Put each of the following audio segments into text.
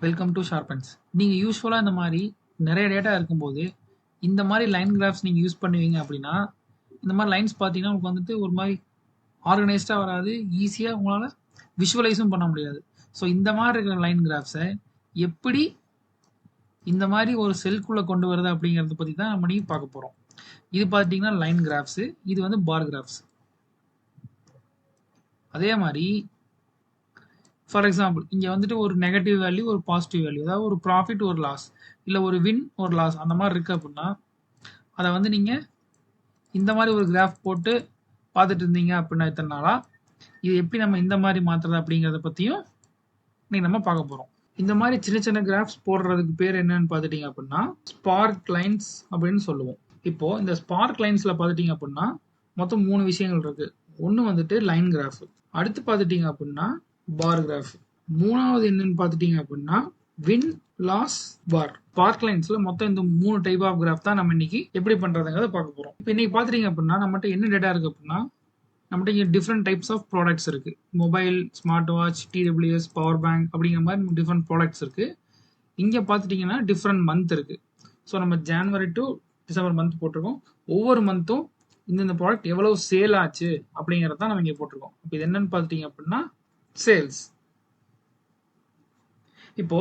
Welcome to sharpens. நீங்கள் யூஸ்வலாக இந்த மாதிரி நிறைய டேட்டா இருக்கும்போது இந்த மாதிரி லைன் கிராஃப்ஸ் நீங்கள் யூஸ் பண்ணுவீங்க அப்படின்னா இந்த மாதிரி லைன்ஸ் பார்த்தீங்கன்னா உங்களுக்கு வந்துட்டு ஒரு மாதிரி ஆர்கனைஸ்டாக வராது, ஈஸியாக உங்களால் விஷுவலைஸும் பண்ண முடியாது. ஸோ இந்த மாதிரி இருக்கிற லைன் கிராஃப்ஸை எப்படி இந்த மாதிரி ஒரு செல்குள்ளே கொண்டு வருது அப்படிங்கிறத பற்றி தான் நம்ம நீங்கள் பார்க்க போகிறோம். இது பார்த்தீங்கன்னா லைன் கிராஃப்ஸு, இது வந்து பார் கிராஃப்ஸ். அதே மாதிரி ஃபார் எக்ஸாம்பிள் இங்கே வந்துட்டு ஒரு நெகட்டிவ் வேல்யூ, ஒரு பாசிட்டிவ் வேல்யூ, அதாவது ஒரு ப்ராஃபிட், ஒரு லாஸ், இல்லை ஒரு வின், ஒரு லாஸ், அந்த மாதிரி இருக்குது அப்படின்னா அதை வந்து நீங்கள் இந்த மாதிரி ஒரு கிராஃப் போட்டு பார்த்துட்டு இருந்தீங்க அப்படின்னா இத்தனை நாளாக இது எப்படி நம்ம இந்த மாதிரி மாற்றுறது அப்படிங்கிறத பற்றியும் இன்னைக்கு நம்ம பார்க்க போகிறோம். இந்த மாதிரி சின்ன சின்ன கிராஃப்ஸ் போடுறதுக்கு பேர் என்னன்னு பார்த்துட்டீங்க அப்படின்னா ஸ்பார்க் லைன்ஸ் அப்படின்னு சொல்லுவோம். இப்போது இந்த ஸ்பார்க் லைன்ஸில் பார்த்துட்டீங்க அப்படின்னா மொத்தம் 3 விஷயங்கள் இருக்குது. ஒன்று வந்துட்டு லைன் கிராஃப், அடுத்து பார்த்துட்டீங்க அப்படின்னா பார் கிராஃப், மூணாவது என்னன்னு பார்த்துட்டீங்க அப்படின்னா வின், லாஸ், பார். ஸ்பார்க் லைன்ஸ்ல மொத்தம் இந்த 3 டைப் ஆஃப் கிராஃப் தான் நம்ம இன்னைக்கு எப்படி பண்றதுங்கிறத பார்க்க போறோம். இப்போ இன்னைக்கு பார்த்துட்டீங்க அப்படின்னா நம்மகிட்ட என்ன டேட்டா இருக்கு அப்படின்னா நம்மகிட்ட இங்கே டிஃப்ரெண்ட் டைப்ஸ் ஆஃப் ப்ராடக்ட்ஸ் இருக்கு. Mobile, smart watch, TWS, power bank அப்படிங்கிற மாதிரி டிஃப்ரெண்ட் ப்ராடக்ட்ஸ் இருக்கு. இங்கே பார்த்துட்டீங்கன்னா டிஃப்ரெண்ட் மந்த் இருக்கு. ஸோ நம்ம ஜான்வரி டு டிசம்பர் மந்த் போட்டிருக்கோம். ஒவ்வொரு மந்த்தும் இந்த ப்ராடக்ட் எவ்வளவு சேல் ஆச்சு அப்படிங்கிறத நம்ம இங்கே போட்டிருக்கோம். இப்போ இது என்னன்னு பார்த்துட்டீங்க அப்படின்னா சேல்ஸ். இப்போ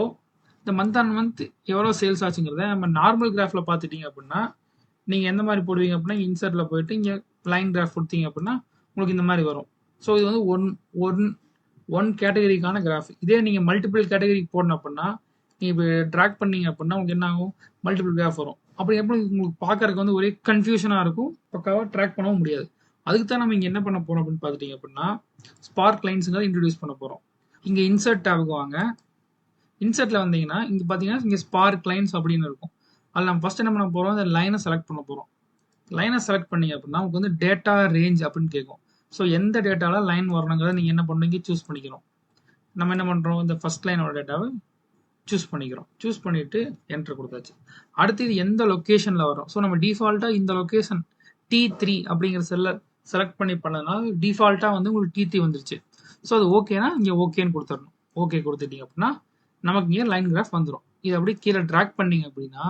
இந்த மந்த் ஆன் மந்த் எவ்வளோ சேல்ஸ் ஆச்சுங்கிறத நம்ம நார்மல் கிராஃபில் பார்த்துட்டீங்க அப்படின்னா நீங்கள் எந்த மாதிரி போடுவீங்க அப்படின்னா இன்சர்ட்டில் போயிட்டு இங்கே லைன் கிராஃப் கொடுத்தீங்க அப்படின்னா உங்களுக்கு இந்த மாதிரி வரும். ஸோ இது வந்து ஒன் கேட்டகரிக்கான கிராஃப். இதே நீங்கள் மல்டிபிள் கேட்டகரிக்கு போடணும் அப்படின்னா நீங்கள் இப்போ ட்ராக் பண்ணீங்க அப்படின்னா உங்களுக்கு என்ன ஆகும், மல்டிபிள் கிராஃப் வரும். அப்படி எப்படி உங்களுக்கு பார்க்கறதுக்கு வந்து ஒரே கன்ஃபியூஷனாக இருக்கும், பக்காவாக ட்ராக் பண்ணவும் முடியாது. அதுக்கு தான் நம்ம இங்கே என்ன பண்ண போகிறோம் அப்படின்னு பார்த்துட்டீங்க அப்படின்னா ஸ்பார்க் லைன்ஸுங்கிறத இன்ட்ரடியூஸ் பண்ண போகிறோம். இங்கே இன்சர்ட் டேபுக்கு வாங்க. இன்சர்ட்ல வந்தீங்கன்னா இங்க பாத்தீங்கன்னா இங்க ஸ்பார்க் லைன்ஸ் அப்படின்னு இருக்கும். அதில் நம்ம ஃபர்ஸ்ட் என்ன பண்ண போறோம், அந்த லைனை செலக்ட் பண்ண போறோம். லைனை செலக்ட் பண்ணீங்க அப்படின்னா உங்களுக்கு வந்து டேட்டா ரேஞ்ச் அப்படின்னு கேட்கும். ஸோ எந்த டேட்டால லைன் வரணுங்கிறத நீங்க என்ன பண்ணுறீங்க, சூஸ் பண்ணிக்கிறோம். நம்ம என்ன பண்றோம், இந்த ஃபர்ஸ்ட் லைனோட டேட்டாவை சூஸ் பண்ணிக்கிறோம். சூஸ் பண்ணிட்டு என்டர் கொடுத்தாச்சு. அடுத்து இது எந்த லொக்கேஷன்ல வரும். ஸோ நம்ம டிஃபால்ட்டா இந்த லொக்கேஷன் T3 அப்படிங்கிற செல்ல செலக்ட் பண்ணதுனால டிஃபால்ட்டா வந்து உங்களுக்கு T3 வந்துருச்சு. ஸோ அது ஓகேனா இங்க ஓகேன்னு கொடுத்துடணும். ஓகே கொடுத்துட்டீங்க அப்படின்னா நமக்கு இங்கே லைன் கிராஃப் வந்துடும். இது அப்படியே கீழே ட்ராக் பண்ணீங்க அப்படின்னா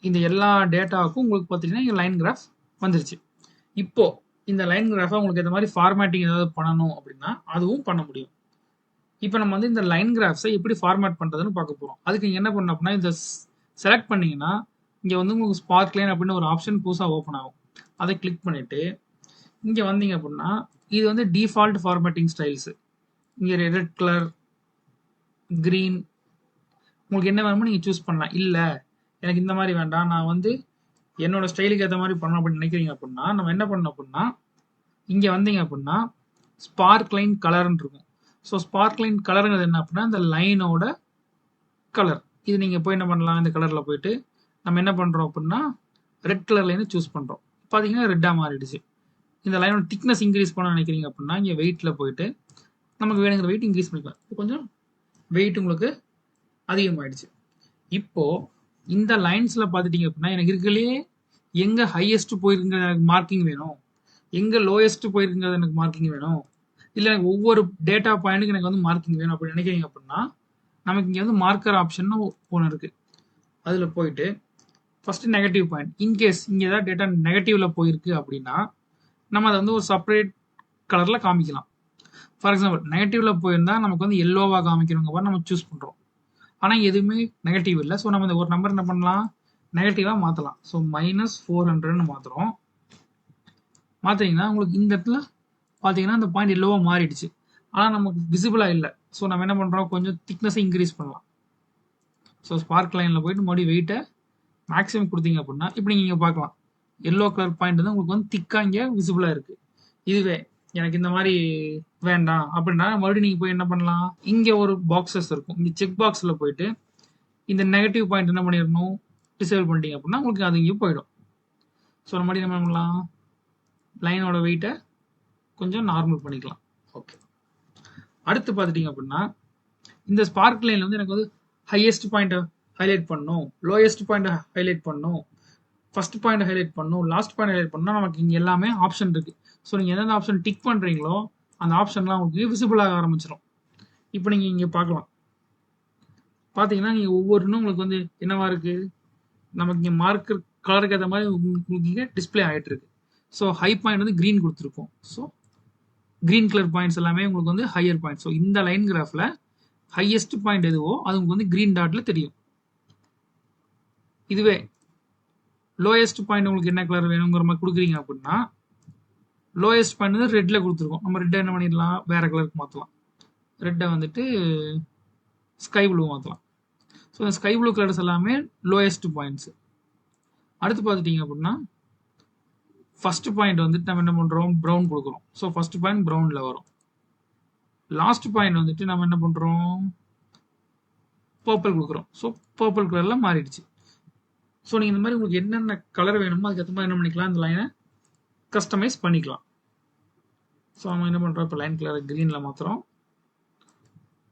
இந்த எல்லா டேட்டாவுக்கும் உங்களுக்கு பார்த்தீங்கன்னா இங்கே லைன் கிராஃப் வந்துருச்சு. இப்போ இந்த லைன் கிராஃபை உங்களுக்கு இந்த மாதிரி ஃபார்மேட்டிங் ஏதாவது பண்ணணும் அப்படின்னா அதுவும் பண்ண முடியும். இப்போ நம்ம வந்து இந்த லைன் கிராஃப்ஸை எப்படி ஃபார்மேட் பண்ணுறதுன்னு பார்க்க போகிறோம். அதுக்கு நீங்கள் என்ன பண்ணணும் அப்படின்னா இந்த செலக்ட் பண்ணீங்கன்னா இங்கே வந்து உங்களுக்கு ஸ்பார்க் லைன் அப்படின்னு ஒரு ஆப்ஷன் புதுசாக ஓப்பன் ஆகும். அதை கிளிக் பண்ணிட்டு இங்கே வந்தீங்க அப்படின்னா இது வந்து டிஃபால்ட் ஃபார்மேட்டிங் ஸ்டைல்ஸு. இங்கே ரெட் கலர், கிரீன், உங்களுக்கு என்ன வேணுமோ நீங்கள் சூஸ் பண்ணலாம். இல்லை எனக்கு இந்த மாதிரி வேண்டாம், நான் வந்து என்னோட ஸ்டைலுக்கு ஏற்ற மாதிரி பண்ணணும் அப்படின்னு நினைக்கிறீங்க அப்படின்னா நம்ம என்ன பண்ணணும் அப்படின்னா இங்கே வந்தீங்க அப்படின்னா ஸ்பார்க் லைன் கலர்னு இருக்கும். ஸோ ஸ்பார்க் லைன் கலருங்கிறது என்ன அப்படின்னா இந்த லைனோட கலர். இது நீங்கள் போய் என்ன பண்ணலாம், இந்த கலரில் போயிட்டு நம்ம என்ன பண்ணுறோம் அப்படின்னா ரெட் கலர் லைனை சூஸ் பண்ணுறோம். பார்த்தீங்கன்னா ரெட்டாக மாறிடுச்சு. இந்த லைனோட திக்னஸ் இன்க்ரீஸ் பண்ண நினைக்கிறீங்க அப்படின்னா இங்கே வெயிட்டில் போயிட்டு நமக்கு வேணுங்கிற வெயிட் இன்க்ரீஸ் பண்ணிக்கலாம். கொஞ்சம் வெயிட் உங்களுக்கு அதிகமாயிடுச்சு. இப்போ இந்த லைன்ஸ்ல பாத்துட்டீங்க அப்படின்னா எனக்கு இருக்கலே எங்க ஹையஸ்ட் போயிருக்குங்க எனக்கு மார்க்கிங் வேணும், எங்க லோயஸ்ட் போயிருக்குங்கிறது எனக்கு மார்க்கிங் வேணும், இல்லை எனக்கு ஒவ்வொரு டேட்டா பாயிண்ட்டுக்கு எனக்கு வந்து மார்க்கிங் வேணும் அப்படின்னு நினைக்கிறீங்க அப்படின்னா நமக்கு இங்கே வந்து மார்க்கர் ஆப்ஷன் ஒன்று இருக்கு. அதில் போயிட்டு ஃபர்ஸ்ட் நெகட்டிவ் பாயிண்ட், இன்கேஸ் இங்கே ஏதாவது டேட்டா நெகட்டிவ்ல போயிருக்கு அப்படின்னா நம்ம அதை வந்து ஒரு செப்பரேட் கலர்ல காமிக்கலாம். ஃபார் எக்ஸாம்பிள் நெகட்டிவ்ல போயிருந்தா நமக்கு வந்து எல்லோவா காமிக்கணுங்க நம்ம சூஸ் பண்றோம். ஆனால் எதுவுமே நெகட்டிவ் இல்லை. ஸோ நம்ம இந்த ஒரு நம்பர் என்ன பண்ணலாம், நெகட்டிவாக மாற்றலாம். ஸோ -400ன்னு மாற்றுறோம். மாற்றிங்கன்னா உங்களுக்கு இந்த இடத்துல பார்த்தீங்கன்னா இந்த பாயிண்ட் எல்லோவாக மாறிடுச்சு. ஆனால் நமக்கு விசிபிளாக இல்லை. ஸோ நம்ம என்ன பண்ணுறோம், கொஞ்சம் திக்னஸை இன்க்ரீஸ் பண்ணலாம். ஸோ ஸ்பார்க் லைனில் போயிட்டு மறுபடியும் வெயிட்டை மேக்ஸிமம் கொடுத்தீங்க அப்படின்னா இப்படி நீங்கள் பார்க்கலாம் எல்லோ கலர் பாயிண்ட் வந்து உங்களுக்கு வந்து திக்காக இங்கே விசிபிளாக இருக்குது. இதுவே எனக்கு இந்த மாதிரி வேண்டாம் அப்படின்னா மறுபடியும் நீங்கள் போய் என்ன பண்ணலாம், இங்கே ஒரு பாக்ஸஸ் இருக்கும். இங்கே செக் பாக்ஸில் போயிட்டு இந்த நெகட்டிவ் பாயிண்ட் என்ன பண்ணிடணும், டிசேபிள் பண்ணிட்டீங்க அப்படின்னா உங்களுக்கு அது இங்கே போயிடும். ஸோ நம்ம என்ன பண்ணலாம், லைனோட வெயிட்டை கொஞ்சம் நார்மல் பண்ணிக்கலாம். ஓகே, அடுத்து பார்த்துட்டீங்க அப்படின்னா இந்த ஸ்பார்க் லைனில் வந்து எனக்கு வந்து ஹையஸ்ட் பாயிண்ட்டை ஹைலைட் பண்ணணும், லோயஸ்ட் பாயிண்ட்டை ஹைலைட் பண்ணணும், ஃபர்ஸ்ட் பாயிண்ட் ஹைலைட் பண்ணணும், லாஸ்ட் பாயிண்ட் ஹைலைட் பண்ணணும். நமக்கு இங்கே எல்லாமே ஆப்ஷன் இருக்கு. ஸோ நீங்கள் எந்தெந்த ஆப்ஷன் டிக் பண்ணுறீங்களோ அந்த ஆப்ஷன்லாம் உங்களுக்கு விசிபிள் ஆக ஆரம்பிச்சிடும். இப்போ நீங்கள் இங்கே பார்க்கலாம் பார்த்தீங்கன்னா நீங்கள் ஒவ்வொன்றும் உங்களுக்கு வந்து என்னவா இருக்கு, நமக்கு இங்கே மார்க்கர் கலருக்கு ஏற்ற மாதிரி உங்களுக்கு இங்கே டிஸ்பிளே ஆகிட்டு இருக்கு. ஸோ ஹை பாயிண்ட் வந்து க்ரீன் கொடுத்துருக்கோம். ஸோ க்ரீன் கலர் பாயிண்ட்ஸ் எல்லாமே உங்களுக்கு வந்து ஹையர் பாயிண்ட். ஸோ இந்த லைன் கிராஃபில் ஹையஸ்ட் பாயிண்ட் எதுவோ அது உங்களுக்கு வந்து க்ரீன் டாட்ல தெரியும். இதுவே லோயஸ்ட் பாயிண்ட் உங்களுக்கு என்ன கலர் வேணுங்கிற மாதிரி கொடுக்குறீங்க அப்படின்னா, லோயஸ்ட் பாயிண்ட் வந்து ரெட்ல கொடுத்துருக்கோம். நம்ம ரெட்டை என்ன பண்ணிடலாம், வேற கலருக்கு மாற்றலாம். ரெட்டை வந்துட்டு ஸ்கை ப்ளூ மாற்றலாம். ஸோ இந்த ஸ்கை ப்ளூ கலர்ஸ் எல்லாமே லோயஸ்ட் பாயிண்ட்ஸ். அடுத்து பார்த்துட்டீங்க அப்படின்னா, ஃபர்ஸ்ட் பாயிண்ட் வந்துட்டு நம்ம என்ன பண்ணுறோம், ப்ரௌன் கொடுக்குறோம். ஸோ ஃபர்ஸ்ட் பாயிண்ட் ப்ரௌனில் வரும். லாஸ்ட் பாயிண்ட் வந்துட்டு நம்ம என்ன பண்ணுறோம், பர்பிள் கொடுக்குறோம். ஸோ பர்பிள் கலரில் மாறிடுச்சு. ஸோ நீங்கள் இந்த மாதிரி உங்களுக்கு என்னென்ன கலர் வேணுமோ அதுக்கேற்ற மாதிரி என்ன பண்ணிக்கலாம், இந்த லைனை கஸ்டமைஸ் பண்ணிக்கலாம். ஸோ நம்ம என்ன பண்ணுறோம், இப்போ லைன் கலர் க்ரீனில் மாற்றுறோம்.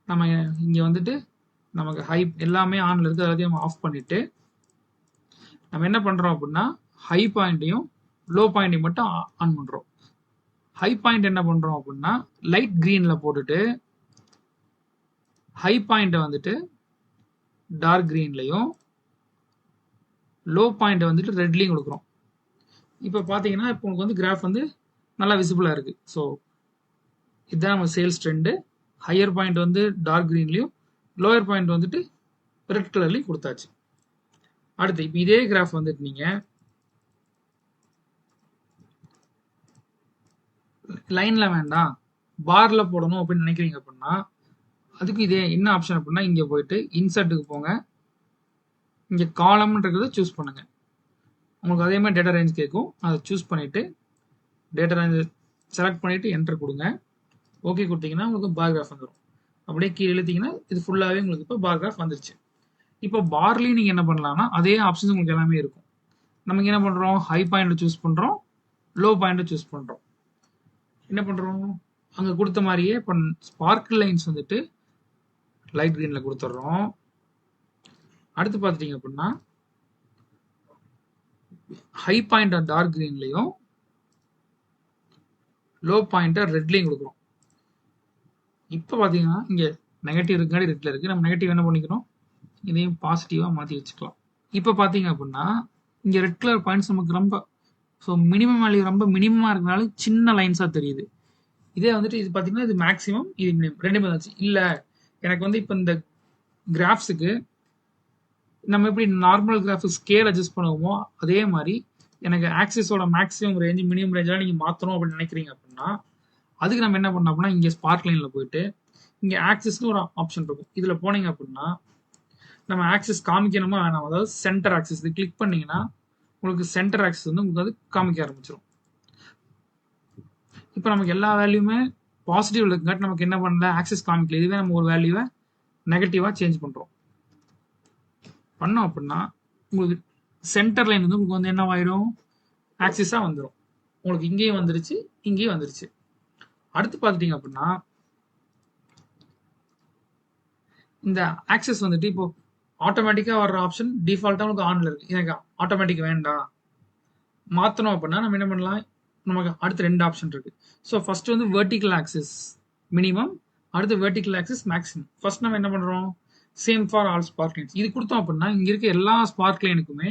நம்ம இங்கே வந்துட்டு நமக்கு ஹை எல்லாமே ஆனில் இருக்குது, எல்லாத்தையும் நம்ம ஆஃப் பண்ணிவிட்டு நம்ம என்ன பண்ணுறோம் அப்படின்னா, ஹை பாயிண்ட்டையும் லோ பாயிண்ட்டையும் மட்டும் ஆன் பண்ணுறோம். ஹை பாயிண்ட் என்ன பண்ணுறோம் அப்படின்னா லைட் க்ரீனில் போட்டுட்டு ஹை பாயிண்ட்டை வந்துட்டு டார்க் க்ரீன்லையும் லோ பாயிண்ட்டை வந்துட்டு ரெட்லையும் கொடுக்குறோம். இப்போ பார்த்தீங்கன்னா இப்போ உங்களுக்கு வந்து கிராஃப் வந்து நல்லா விசிபிளாக இருக்குது. ஸோ இதுதான் நம்ம சேல்ஸ் ட்ரெண்டு. ஹையர் பாயிண்ட் வந்து டார்க் க்ரீன்லையும் லோயர் பாயிண்ட் வந்துட்டு ரெட் கலர்லையும் கொடுத்தாச்சு. அடுத்து இப்போ இதே கிராஃப் வந்துட்டு நீங்கள் லைனில் வேண்டாம் பாரில் போடணும் அப்படின்னு நினைக்கிறீங்க அப்படின்னா, அதுக்கு இதே என்ன ஆப்ஷன் அப்படின்னா, இங்கே போயிட்டு இன்சர்ட்டுக்கு போங்க, இங்கே காலம்ன்றதை சூஸ் பண்ணுங்கள். உங்களுக்கு அதே மாதிரி டேட்டா ரேஞ்ச் கேட்கும், அதை சூஸ் பண்ணிவிட்டு டேட்டா ரேஞ்ச் செலக்ட் பண்ணிவிட்டு என்டர் கொடுங்க. ஓகே கொடுத்தீங்கன்னா உங்களுக்கு பார் கிராஃப் வந்துடும். அப்படியே கீழே இழுத்தீங்கன்னா இது ஃபுல்லாகவே உங்களுக்கு இப்போ பார் கிராஃப் வந்துருச்சு. இப்போ பார்லையும் நீங்கள் என்ன பண்ணலாம்னா அதே ஆப்ஷன்ஸ் உங்களுக்கு எல்லாமே இருக்கும். நமக்கு என்ன பண்ணுறோம், ஹை பாயிண்ட்டை சூஸ் பண்ணுறோம், லோ பாயிண்ட்டை சூஸ் பண்ணுறோம். என்ன பண்ணுறோம், அங்கே கொடுத்த மாதிரியே இப்போ ஸ்பார்க்கிள் லைன்ஸ் வந்துட்டு லைட் க்ரீனில் கொடுத்துட்றோம். அடுத்து பார்த்துட்டீங்க அப்படின்னா ஹை பாயிண்ட் டார்க் க்ரீன்லையும் லோ பாயிண்ட்டை ரெட்லையும் கொடுக்குறோம். இப்போ பார்த்தீங்கன்னா இங்கே நெகட்டிவ் இருக்காடி ரெட்டில் இருக்குது. நம்ம நெகட்டிவ் என்ன பண்ணிக்கிறோம், இதையும் பாசிட்டிவாக மாற்றி வச்சுக்கலாம். இப்போ பார்த்தீங்க அப்படின்னா இங்கே ரெட் கலர் பாயிண்ட்ஸ் நமக்கு ரொம்ப ஸோ மினிமம் வேல்யூ ரொம்ப மினிமமாக இருக்கனால சின்ன லைன்ஸாக தெரியுது. இதே வந்துட்டு இது பார்த்தீங்கன்னா இது மேக்ஸிமம், இது மினிமம் ரெண்டுமே வந்துச்சு. இல்லை எனக்கு வந்து இப்போ இந்த கிராஃப்ஸுக்கு நம்ம எப்படி நார்மல் கிராஃபிக் ஸ்கேல் அட்ஜஸ்ட் பண்ணுவோமோ அதே மாதிரி எனக்கு ஆக்சிஸோட மேக்ஸிமம் ரேஞ்ச் மினிமம் ரேஞ்செலாம் நீங்கள் மாற்றணும் அப்படின்னு நினைக்கிறீங்க அப்படின்னா, அதுக்கு நம்ம என்ன பண்ணோம் அப்படின்னா இங்கே ஸ்பார்க் லைனில் போயிட்டு இங்கே ஆக்சிஸ்னு ஒரு ஆப்ஷன் இருக்கும். இதில் போனீங்க அப்படின்னா நம்ம ஆக்சிஸ் காமிக்கணுமா வேணாம், அதாவது சென்டர் ஆக்சிஸ் இது கிளிக் பண்ணீங்கன்னா உங்களுக்கு சென்டர் ஆக்சிஸ் வந்து உங்களுக்கு அது காமிக்க ஆரம்பிச்சிடும். இப்போ நமக்கு எல்லா வேல்யூமே பாசிட்டிவ் இருக்குங்காட்டி நமக்கு என்ன பண்ணல, ஆக்சிஸ் காமிக்கல. இதுவே நம்ம ஒரு வேல்யூவை நெகட்டிவாக சேஞ்ச் பண்ணுறோம் பண்ணோம் அப்படின்னா உங்களுக்கு சென்டர் லைன் வந்து உங்களுக்கு வந்து என்ன ஆயிரும், ஆக்சிஸாக வந்துடும். உங்களுக்கு இங்கேயும் வந்துருச்சு, இங்கேயும் வந்துருச்சு. அடுத்து பார்த்துட்டீங்க அப்படின்னா இந்த ஆக்சிஸ் வந்துட்டு இப்போ ஆட்டோமேட்டிக்காக வர்ற ஆப்ஷன் டிஃபால்ட்டாக உங்களுக்கு ஆனில் இருக்குது. எனக்கு ஆட்டோமேட்டிக் வேண்டாம் மாற்றணும் அப்படின்னா நம்ம என்ன பண்ணலாம், நமக்கு அடுத்து ரெண்டு ஆப்ஷன் இருக்குது. ஸோ ஃபர்ஸ்ட் வந்து வெர்டிக்கல் ஆக்சிஸ் மினிமம், அடுத்து வெர்டிக்கல் ஆக்சிஸ் மேக்ஸிமம். ஃபர்ஸ்ட் நம்ம என்ன பண்ணுறோம், same for all spark lines இது கொடுத்தோம் அப்படின்னா இங்கே இருக்க எல்லா ஸ்பார்க் லைனுக்குமே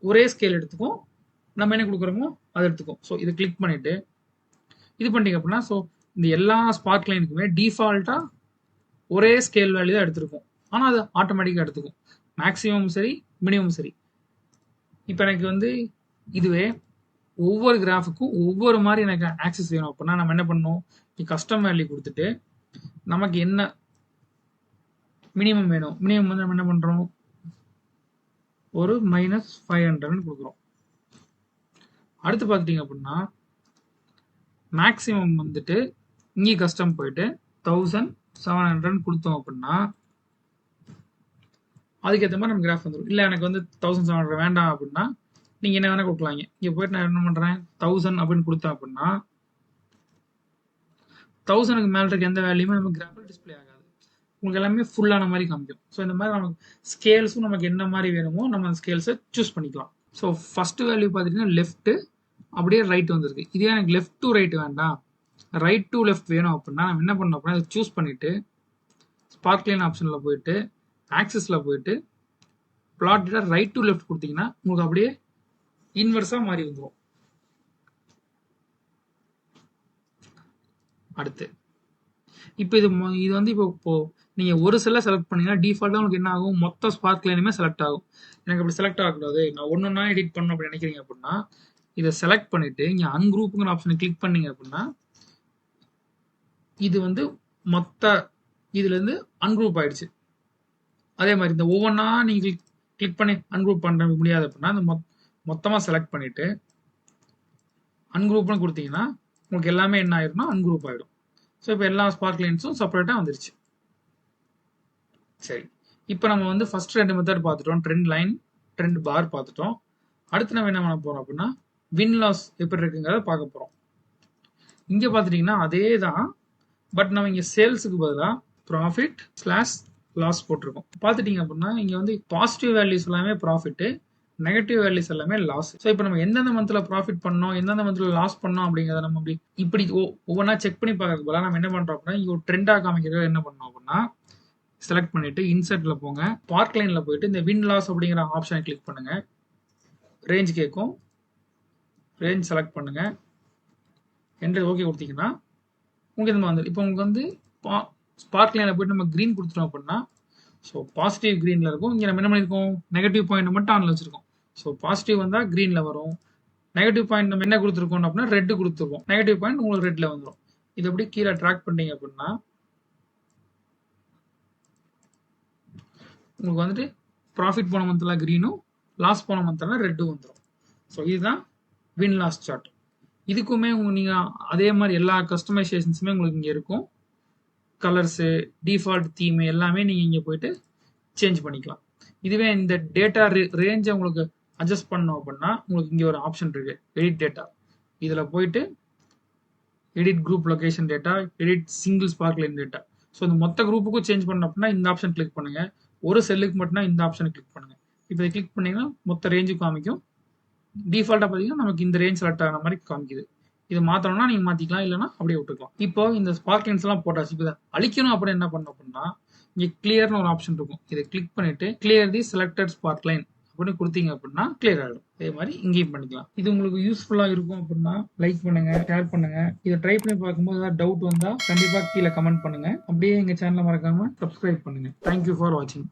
ஒரே ஸ்கேல் எடுத்துக்கும், நம்ம என்ன கொடுக்குறோமோ அதை எடுத்துக்கும். ஸோ இதை கிளிக் பண்ணிவிட்டு இது பண்ணிட்டீங்க அப்படின்னா ஸோ இந்த எல்லா ஸ்பார்க் லைனுக்குமே டிஃபால்ட்டாக ஒரே ஸ்கேல் வேல்யூ தான் எடுத்திருக்கும். ஆனால் அது ஆட்டோமேட்டிக்காக எடுத்துக்கும், மேக்ஸிமம் சரி மினிமம் சரி. இப்போ எனக்கு வந்து இதுவே ஒவ்வொரு கிராஃபுக்கும் ஒவ்வொரு மாதிரி எனக்கு ஆக்சஸ் வேணும் அப்படின்னா நம்ம என்ன பண்ணணும், கஸ்டம் வேல்யூ கொடுத்துட்டு நமக்கு என்ன மினிமம் வேணும், மினிமம் வந்து நம்ம என்ன பண்ணுறோம் ஒரு -500 கொடுக்குறோம். அடுத்து பார்த்துட்டீங்க அப்படின்னா மேக்ஸிமம் வந்துட்டு இங்கே கஸ்டம் போயிட்டு 1700 கொடுத்தோம் அப்படின்னா அதுக்கேற்ற மாதிரி நம்ம கிராஃப் வந்துடும். இல்லை எனக்கு வந்து 1700 வேண்டாம் அப்படின்னா நீங்கள் என்ன வேணால் கொடுக்கலாங்க. இங்கே போயிட்டு நான் என்ன பண்ணுறேன் 1000 அப்படின்னு கொடுத்தேன் அப்படின்னா 1000க்கு மேலே இருக்க எந்த வேல்யூமே நமக்கு கிராஃபில் டிஸ்பிளே ஆகாது, உங்களுக்கு எல்லாமே ஃபுல்லான மாதிரி காமிக்கும். ஸோ இந்த மாதிரி நமக்கு ஸ்கேல்ஸும் நமக்கு என்ன மாதிரி வேணுமோ நம்ம அந்த ஸ்கேல்ஸை சூஸ் பண்ணிக்கலாம். ஸோ ஃபர்ஸ்ட் வேல்யூ பார்த்துட்டிங்கன்னா லெஃப்ட்டு அப்படியே ரைட் வந்துருக்கு. இதே எனக்கு லெஃப்ட் டு ரைட் வேண்டாம், ரைட் டு லெஃப்ட் வேணும் அப்படின்னா நம்ம என்ன பண்ணோம் அப்படின்னா அதை சூஸ் பண்ணிவிட்டு ஸ்பார்க் லைன் ஆப்ஷனில் போயிட்டு ஆக்சிஸ்ல போயிட்டு plot data right to left கொடுத்தீங்கன்னா உங்களுக்கு அப்படியே இன்வெர்ஸா மாறி வந்துடும். அடுத்து இப்போ இது வந்து இப்போ நீங்க ஒரு செல்லை செலக்ட் பண்ணீங்கன்னா டிஃபால்ட்டா உங்களுக்கு என்ன ஆகும், மொத்த ஸ்பார்க் லைனுமே செலக்ட் ஆகும். எனக்கு அப்படி செலக்ட் ஆகக்கூடாது, நான் ஒன்னொன்னா எடிட் பண்ணணும் அப்படி நினைக்கிறீங்க அப்படின்னா இதை செலக்ட் பண்ணிட்டு இங்க அன்குரூப்புங்கிற ஆப்ஷனை கிளிக் பண்ணீங்க அப்படின்னா இது வந்து மொத்த இதுல இருந்து அன்குரூப் ஆயிடுச்சு. அதே மாதிரி இந்த ஒவ்வொன்றா நீங்க கிளிக் பண்ணி அன்குரூப் பண்ண முடியாது அப்படின்னா அந்த மொத்தமா செலக்ட் பண்ணிட்டு அன்குரூப்னு கொடுத்தீங்கன்னா உங்களுக்கு எல்லாமே என்ன ஆயிரும்னா அன்குரூப் ஆயிடும். ஸோ இப்போ எல்லா ஸ்பார்க் லைன்ஸும் செப்பரேட்டா வந்துருச்சு. சரி, இப்போ நம்ம வந்து ஃபர்ஸ்ட் 2 மெத்தட் பார்த்துட்டோம், ட்ரெண்ட் லைன், ட்ரெண்ட் பார் பார்த்துட்டோம். அடுத்து நம்ம என்ன பண்ண போறோம் அப்படின்னா வின் லாஸ் எப்படி இருக்குங்கிறத பார்க்க போறோம். இங்க பாத்துட்டீங்கன்னா அதே தான், பட் நம்ம இங்க சேல்ஸுக்கு பதிலாக ப்ராஃபிட் ஸ்லாஷ் லாஸ் போட்டிருக்கோம். பார்த்துட்டீங்க அப்படின்னா இங்க வந்து பாசிட்டிவ் வேல்யூஸ் எல்லாமே ப்ராஃபிட், நெகட்டிவ் வேல்யூஸ் எல்லாமே லாஸ். ஸோ இப்போ நம்ம எந்தெந்த மந்த்ல ப்ராஃபிட் பண்ணோம், எந்தெந்த மந்த்ல லாஸ் பண்ணோம் அப்படிங்கிறத நம்ம இப்படி ஒவ்வொன்றா செக் பண்ணி பார்க்கறதுக்கு பதிலாக நம்ம என்ன பண்றோம் அப்படின்னா இங்க ஒரு ட்ரெண்டா காமிக்கிறது என்ன பண்ணோம் அப்படின்னா செலக்ட் பண்ணிட்டு இன்சர்ட்ல போங்க, ஸ்பார்க் லைன்ல போயிட்டு இந்த வின் லாஸ் அப்படிங்கிற ஆப்ஷனை கிளிக் பண்ணுங்க. ரேஞ்ச் கேட்கும், ரேஞ்ச் செலக்ட் பண்ணுங்க, என்டர் ஓகே கொடுத்தீங்கன்னா உங்களுக்கு இந்த மாதிரி இப்போ உங்களுக்கு வந்து ஸ்பார்க் லைன்ல போயிட்டு நம்ம கிரீன் கொடுத்துட்டோம் அப்படின்னா ஸோ பாசிட்டிவ் கிரீன்ல இருக்கும். இங்கே நம்ம என்ன பண்ணிருக்கோம், நெகட்டிவ் பாயிண்ட் மட்டும் ஆன்ல வச்சிருக்கோம். ஸோ பாசிட்டிவ் வந்தா கிரீன்ல வரும், நெகட்டிவ் பாயிண்ட் நம்ம என்ன கொடுத்துருக்கோம் அப்படின்னா ரெட் கொடுத்துருக்கோம், நெகட்டிவ் பாயிண்ட் உங்களுக்கு ரெட்ல வந்துடும். இது எப்படி கீழே ட்ராக் பண்ணீங்க அப்படின்னா உங்களுக்கு வந்துட்டு ப்ராஃபிட் போன மந்த்ல கிரீனும் லாஸ் போன மந்த்ல ரெட்டும் வந்துடும். ஸோ இதுதான் வின் லாஸ் சார்ட். இதுக்குமே நீங்க அதே மாதிரி எல்லா கஸ்டமைசேஷன்ஸுமே உங்களுக்கு இங்க இருக்கும். கலர்ஸு, டிஃபால்ட் தீம் எல்லாமே நீங்க இங்க போயிட்டு சேஞ்ச் பண்ணிக்கலாம். இதுவே இந்த டேட்டா ரேஞ்சை உங்களுக்கு அட்ஜஸ்ட் பண்ணோம் அப்படின்னா உங்களுக்கு இங்க ஒரு ஆப்ஷன் இருக்கு, எடிட் டேட்டா. இதுல போயிட்டு edit group location data, edit single spark line data. So இந்த மொத்த குரூப்புக்கும் சேஞ்ச் பண்ணோம் அப்படின்னா இந்த ஆப்ஷன் கிளிக் பண்ணுங்க, ஒரு செல்லுக்கு மட்டும்னா இந்த ஆப்ஷனை கிளிக் பண்ணுங்க. இப்போ இதை கிளிக் பண்ணீங்கன்னா மொத்த ரேஞ்சும் காமிக்கும். டிஃபால்ட்டா பார்த்தீங்கன்னா நமக்கு இந்த ரேஞ்ச் செலக்ட் ஆகிற மாதிரி காமிக்குது. இது மாத்தணும்னா நீங்க மாத்திக்கலாம், இல்லைன்னா அப்படியே விட்டுக்கலாம். இப்போ இந்த ஸ்பார்க் லைன்ஸ் எல்லாம் போட்டாச்சு. இப்போ அழிக்கணும் அப்படின்னு என்ன பண்ணணும் அப்படின்னா இங்க கிளியர்னு ஒரு ஆப்ஷன் இருக்கும், இதை கிளிக் பண்ணிட்டு கிளியர் தி செலக்டட் ஸ்பார்க் லைன் அப்படின்னு கொடுத்தீங்க அப்படின்னா கிளியர் ஆகிடும். அதே மாதிரி இங்கேயும் பண்ணிக்கலாம். இது உங்களுக்கு யூஸ்ஃபுல்லா இருக்கும் அப்படின்னா லைக் பண்ணுங்க, ஷேர் பண்ணுங்க. இதை ட்ரை பண்ணி பார்க்கும்போது ஏதாவது டவுட் வந்தா கண்டிப்பா கீழே கமெண்ட் பண்ணுங்க. அப்படியே எங்க சேனலை மறக்காம சப்ஸ்கிரைப் பண்ணுங்க. தேங்க்யூ ஃபார் வாட்சிங்.